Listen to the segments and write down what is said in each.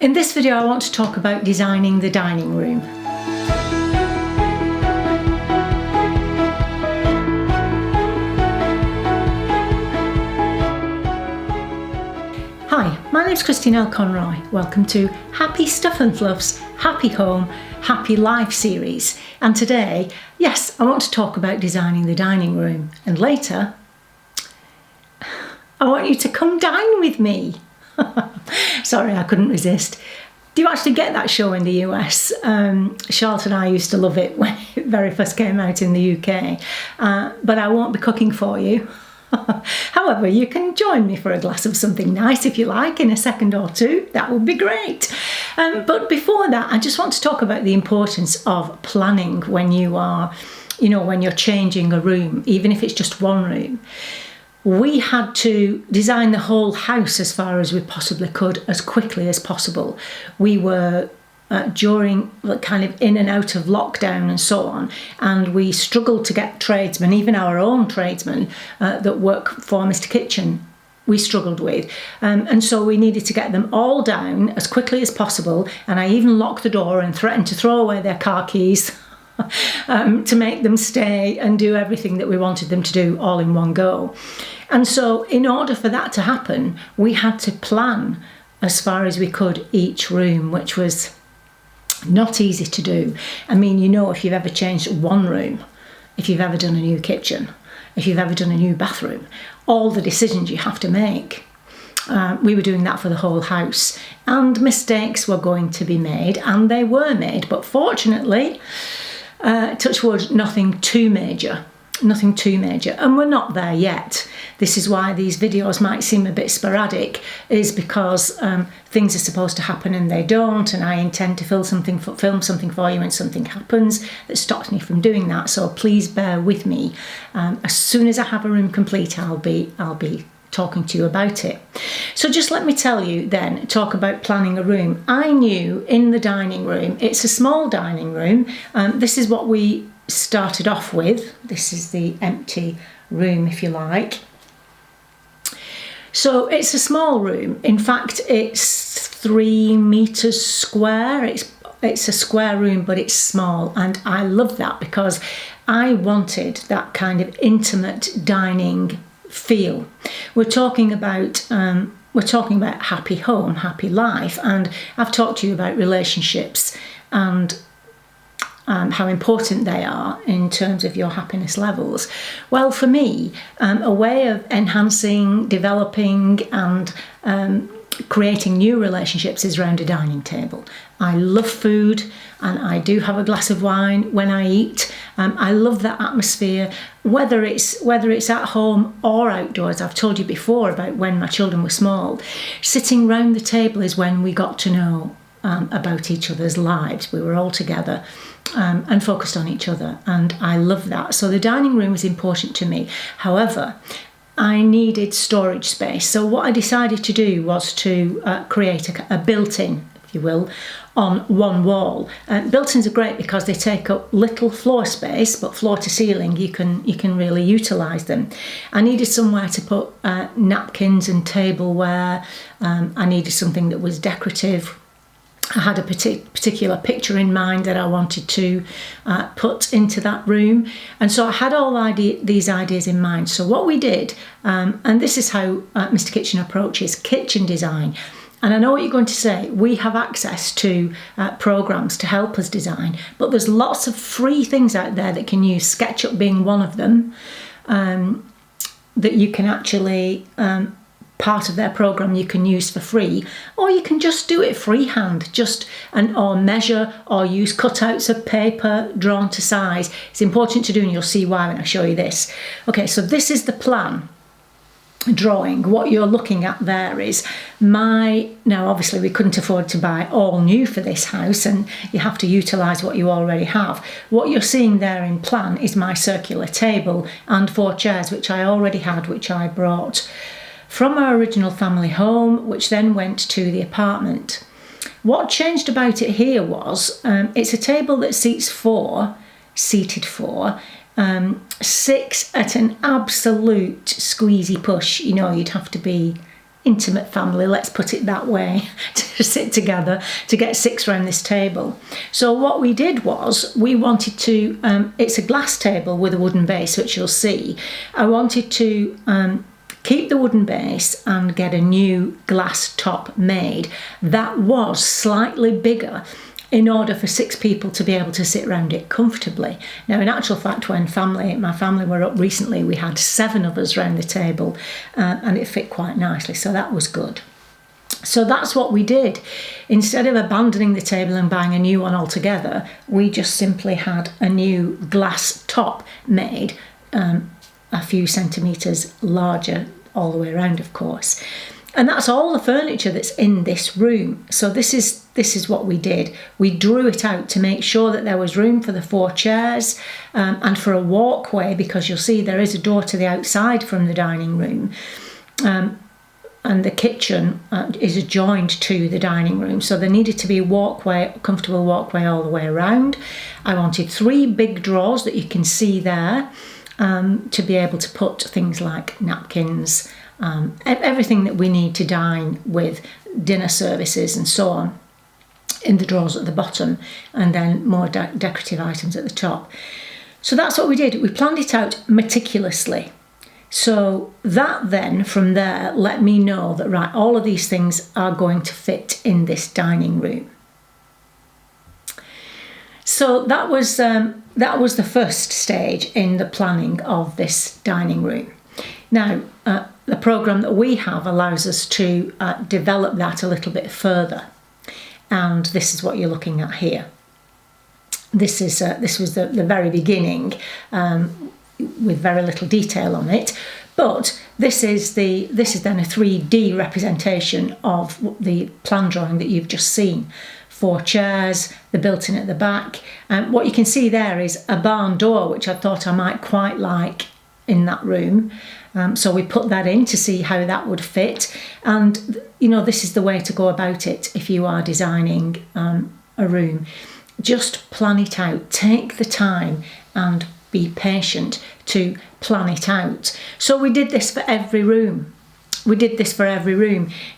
In this video I want to talk about designing the dining room. Hi, my name's Christine L. Conroy. Welcome to Happy Stuff and Fluff's Happy Home, Happy Life series. And today, yes, I want to talk about designing the dining room. And later, I want you to come dine with me. Sorry, I couldn't resist. Do you actually get that show in the US? Charlotte and I used to love it when it very first came out in the UK. But I won't be cooking for you. However, you can join me for a glass of something nice if you like in a second or two. That would be great. But before that, I just want to talk about the importance of planning when you are, when you're changing a room, even if it's just one room. We had to design the whole house as far as we possibly could, as quickly as possible. We were during kind of in and out of lockdown and so on, and we struggled to get tradesmen, even our own tradesmen that work for Mr. Kitchen, we struggled with. And so we needed to get them all down as quickly as possible, and I even locked the door and threatened to throw away their car keys to make them stay and do everything that we wanted them to do all in one go. And so in order for that to happen, we had to plan as far as we could each room, which was not easy to do. I mean, if you've ever changed one room, if you've ever done a new kitchen, if you've ever done a new bathroom, all the decisions you have to make. We were doing that for the whole house, and mistakes were going to be made, and they were made, but fortunately, touch wood, nothing too major, and we're not there yet. This is why these videos might seem a bit sporadic, is because things are supposed to happen and they don't, and I intend to film something for you when something happens that stops me from doing that. So please bear with me. As soon as I have a room complete, I'll be talking to you about it. So just let me tell you then, talk about planning a room. I knew in the dining room, it's a small dining room. This is what we started off with. This is the empty room, if you like. So it's a small room. In fact, it's 3 meters square. It's a square room, but it's small, and I love that because I wanted that kind of intimate dining feel. We're talking about happy home, happy life, and I've talked to you about relationships and how important they are in terms of your happiness levels. Well, for me, a way of enhancing, developing and creating new relationships is around a dining table. I love food, and I do have a glass of wine when I eat. I love that atmosphere, whether it's at home or outdoors. I've told you before about when my children were small. Sitting round the table is when we got to know about each other's lives. We were all together and focused on each other, and I love that. So the dining room was important to me. However, I needed storage space. So what I decided to do was to create a built-in, if you will, on one wall. Built-ins are great because they take up little floor space, but floor to ceiling, you can really utilise them. I needed somewhere to put napkins and tableware. I needed something that was decorative. I had a particular picture in mind that I wanted to put into that room. And so I had all these ideas in mind. So what we did, and this is how Mr. Kitchen approaches kitchen design. And I know what you're going to say, we have access to programs to help us design, but there's lots of free things out there that can use, SketchUp being one of them, that you can actually part of their program you can use for free, or you can just do it freehand, or measure or use cutouts of paper drawn to size. It's important to do, and you'll see why when I show you this. Okay, so this is the plan drawing. What you're looking at there is now obviously we couldn't afford to buy all new for this house, and you have to utilise what you already have. What you're seeing there in plan is my circular table and 4 chairs, which I already had, which I brought from our original family home, which then went to the apartment. What changed about it here was it's a table that seated 4, 6 at an absolute squeezy push. You'd have to be intimate family, let's put it that way, to sit together, to get 6 around this table. So what we did was, we wanted to, it's a glass table with a wooden base, which you'll see. I wanted to keep the wooden base and get a new glass top made that was slightly bigger, in order for 6 people to be able to sit around it comfortably. Now, in actual fact, when my family were up recently, we had 7 of us around the table, and it fit quite nicely, so that was good. So that's what we did. Instead of abandoning the table and buying a new one altogether, we just simply had a new glass top made, a few centimetres larger all the way around, of course. And that's all the furniture that's in this room. So this is what we did. We drew it out to make sure that there was room for the 4 chairs, and for a walkway, because you'll see there is a door to the outside from the dining room. And the kitchen is adjoined to the dining room. So there needed to be a comfortable walkway all the way around. I wanted 3 big drawers that you can see there, to be able to put things like napkins, everything that we need to dine with, dinner services and so on, in the drawers at the bottom, and then more decorative items at the top. So that's what we did. We planned it out meticulously. So that then, from there, let me know that, right, all of these things are going to fit in this dining room. So that was the first stage in the planning of this dining room. Now, the programme that we have allows us to develop that a little bit further, and this is what you're looking at here. This was the very beginning, with very little detail on it, but this is then a 3D representation of the plan drawing that you've just seen. 4 chairs, the built-in at the back, and what you can see there is a barn door, which I thought I might quite like in that room. So we put that in to see how that would fit, and this is the way to go about it if you are designing a room. Just plan it out, take the time and be patient to plan it out. So we did this for every room.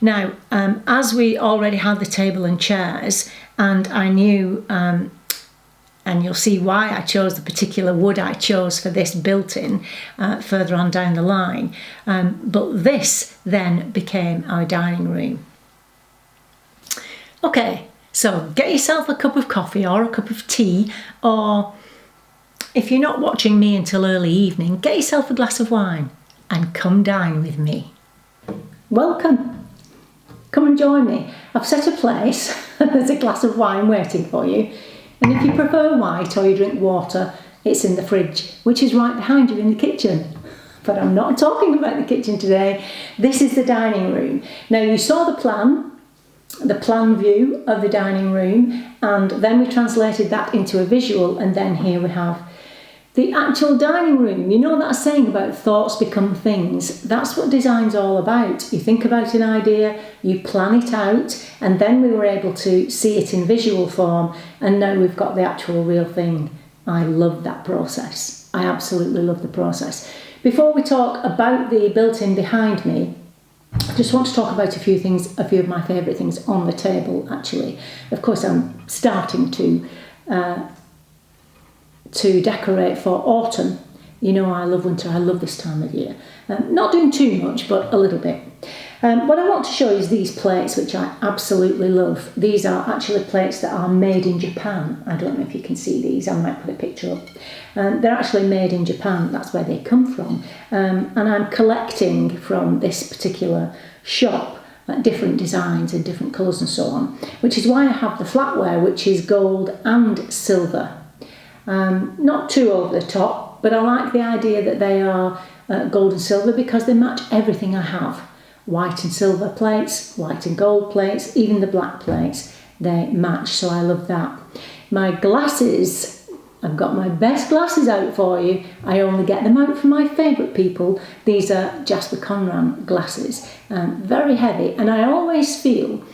Now, as we already had the table and chairs, and I knew, and you'll see why I chose the particular wood I chose for this built-in further on down the line, but this then became our dining room. Okay, so get yourself a cup of coffee or a cup of tea, or if you're not watching me until early evening, get yourself a glass of wine and come dine with me. Welcome. Come and join me. I've set a place and there's a glass of wine waiting for you. And if you prefer white or you drink water, it's in the fridge, which is right behind you in the kitchen. But I'm not talking about the kitchen today. This is the dining room. Now, you saw the plan view of the dining room, and then we translated that into a visual, and then here we have the actual dining room. You know that saying about thoughts become things? That's what design's all about. You think about an idea, you plan it out, and then we were able to see it in visual form, and now we've got the actual real thing. I love that process. I absolutely love the process. Before we talk about the built-in behind me, I just want to talk about a few of my favourite things on the table, actually. Of course, I'm starting to decorate for autumn. I love winter, I love this time of year. Not doing too much, but a little bit. What I want to show you is these plates, which I absolutely love. These are actually plates that are made in Japan. I don't know if you can see these, I might put a picture up. They're actually made in Japan, that's where they come from. And I'm collecting from this particular shop different designs and different colours and so on, which is why I have the flatware, which is gold and silver. Not too over the top, but I like the idea that they are gold and silver because they match everything I have. White and silver plates, white and gold plates, even the black plates, they match, so I love that. My glasses, I've got my best glasses out for you. I only get them out for my favourite people. These are Jasper Conran glasses, very heavy, and I always feel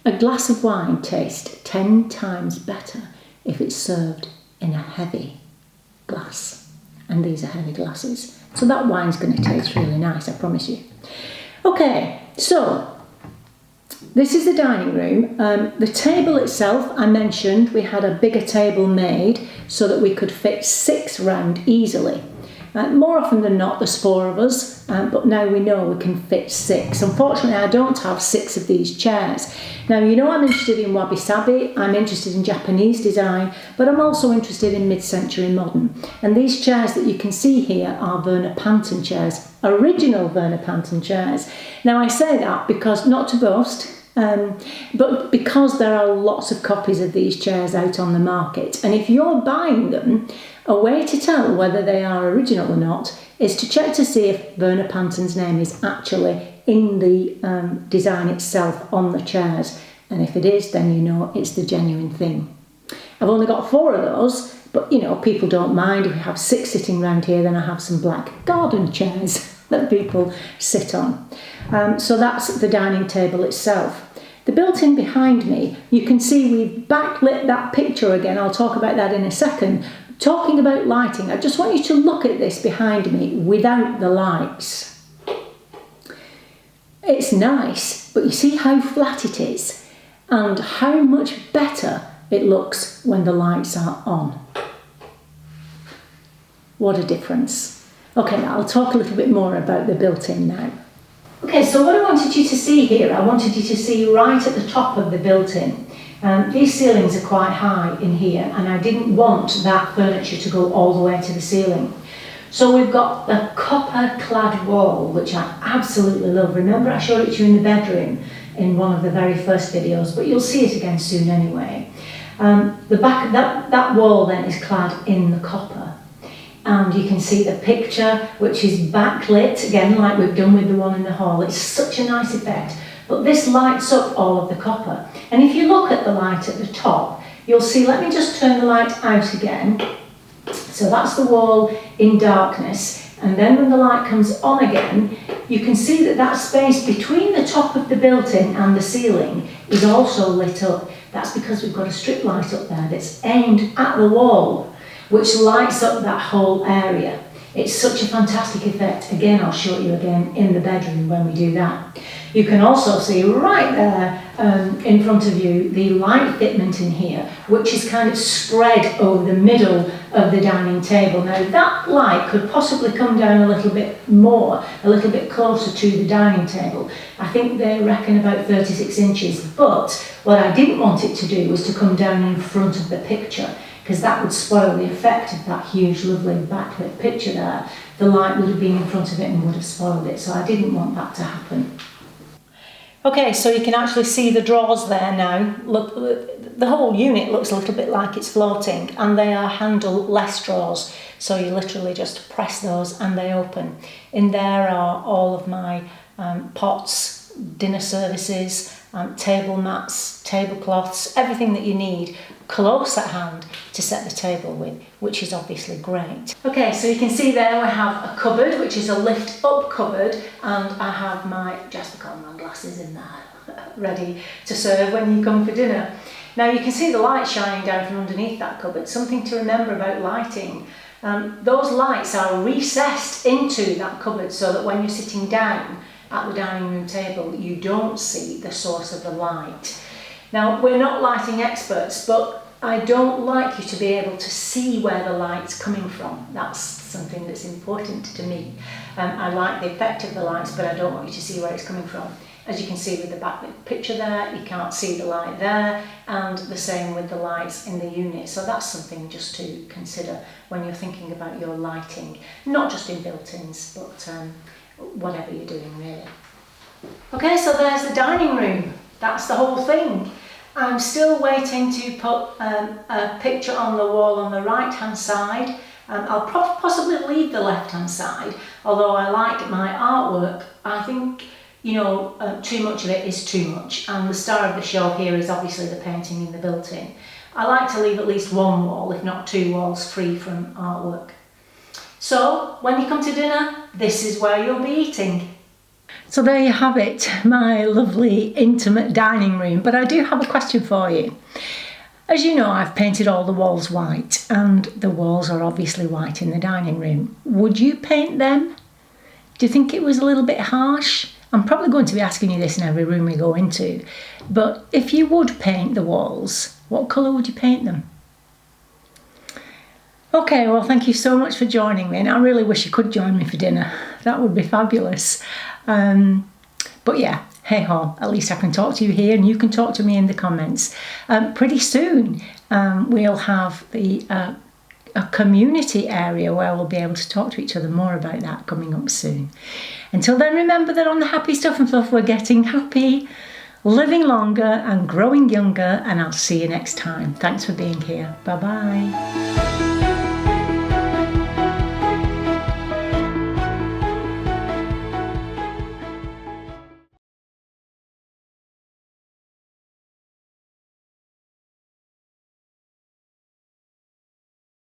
a glass of wine tastes 10 times better if it's served in a heavy glass, and these are heavy glasses, so that wine's going to taste really nice, I promise you. Okay, So, this is the dining room. The table itself, I mentioned, we had a bigger table made so that we could fit 6 round easily. More often than not, there's 4 of us, but now we know we can fit 6. Unfortunately, I don't have 6 of these chairs. Now, you know I'm interested in wabi-sabi, I'm interested in Japanese design, but I'm also interested in mid-century modern. And these chairs that you can see here are Werner Panton chairs, original Werner Panton chairs. Now, I say that because, not to boast, but because there are lots of copies of these chairs out on the market. And if you're buying them, a way to tell whether they are original or not is to check to see if Werner Panton's name is actually in the design itself on the chairs. And if it is, then you know it's the genuine thing. I've only got 4 of those, but you know, people don't mind. If we have 6 sitting around here, then I have some black garden chairs that people sit on. So that's the dining table itself. The built-in behind me, you can see we've backlit that picture again. I'll talk about that in a second. Talking about lighting, I just want you to look at this behind me without the lights. It's nice, but you see how flat it is and how much better it looks when the lights are on. What a difference. Okay, I'll talk a little bit more about the built-in now. Okay, so what I wanted you to see here, I wanted you to see right at the top of the built-in. These ceilings are quite high in here, and I didn't want that furniture to go all the way to the ceiling. So we've got the copper-clad wall, which I absolutely love. Remember, I showed it to you in the bedroom in one of the very first videos, but you'll see it again soon anyway. The back, that wall then is clad in the copper. And you can see the picture, which is backlit, again, like we've done with the one in the hall. It's such a nice effect. But this lights up all of the copper. And if you look at the light at the top, you'll see, let me just turn the light out again. So that's the wall in darkness. And then when the light comes on again, you can see that that space between the top of the built-in and the ceiling is also lit up. That's because we've got a strip light up there that's aimed at the wall, which lights up that whole area. It's such a fantastic effect. Again, I'll show you again in the bedroom when we do that. You can also see right there in front of you the light fitment in here, which is kind of spread over the middle of the dining table. Now that light could possibly come down a little bit more, a little bit closer to the dining table. I think they reckon about 36 inches, but what I didn't want it to do was to come down in front of the picture, because that would spoil the effect of that huge, lovely backlit picture there. The light would have been in front of it and would have spoiled it, so I didn't want that to happen. Okay, so you can actually see the drawers there now. Look, the whole unit looks a little bit like it's floating, and they are handle-less drawers, so you literally just press those and they open. In there are all of my pots, dinner services, table mats, tablecloths, everything that you need close at hand to set the table with, which is obviously great. Okay, so you can see there we have a cupboard, which is a lift up cupboard, and I have my Jasper Conran glasses in there, ready to serve when you come for dinner. Now you can see the light shining down from underneath that cupboard. Something to remember about lighting. Those lights are recessed into that cupboard so that when you're sitting down at the dining room table, you don't see the source of the light. Now, we're not lighting experts, but I don't like you to be able to see where the light's coming from. That's something that's important to me. I like the effect of the lights, but I don't want you to see where it's coming from. As you can see with the backlit picture there, you can't see the light there, and the same with the lights in the unit. So that's something just to consider when you're thinking about your lighting, not just in built-ins, but whatever you're doing really. Okay, so there's the dining room. That's the whole thing. I'm still waiting to put a picture on the wall on the right hand side. I'll possibly leave the left hand side, although I like my artwork. I think, you know, too much of it is too much, and the star of the show here is obviously the painting in the built-in. I like to leave at least one wall, if not 2 walls, free from artwork. So, when you come to dinner, this is where you'll be eating. So there you have it, my lovely intimate dining room. But I do have a question for you. As you know, I've painted all the walls white, and the walls are obviously white in the dining room. Would you paint them? Do you think it was a little bit harsh? I'm probably going to be asking you this in every room we go into, but if you would paint the walls, what colour would you paint them? Okay, well, thank you so much for joining me, and I really wish you could join me for dinner. That would be fabulous. But yeah, hey ho, at least I can talk to you here and you can talk to me in the comments. Pretty soon we'll have a community area where we'll be able to talk to each other more about that coming up soon. Until then, remember that on the Happy Stuff and Fluff, we're getting happy, living longer and growing younger, and I'll see you next time. Thanks for being here. Bye-bye.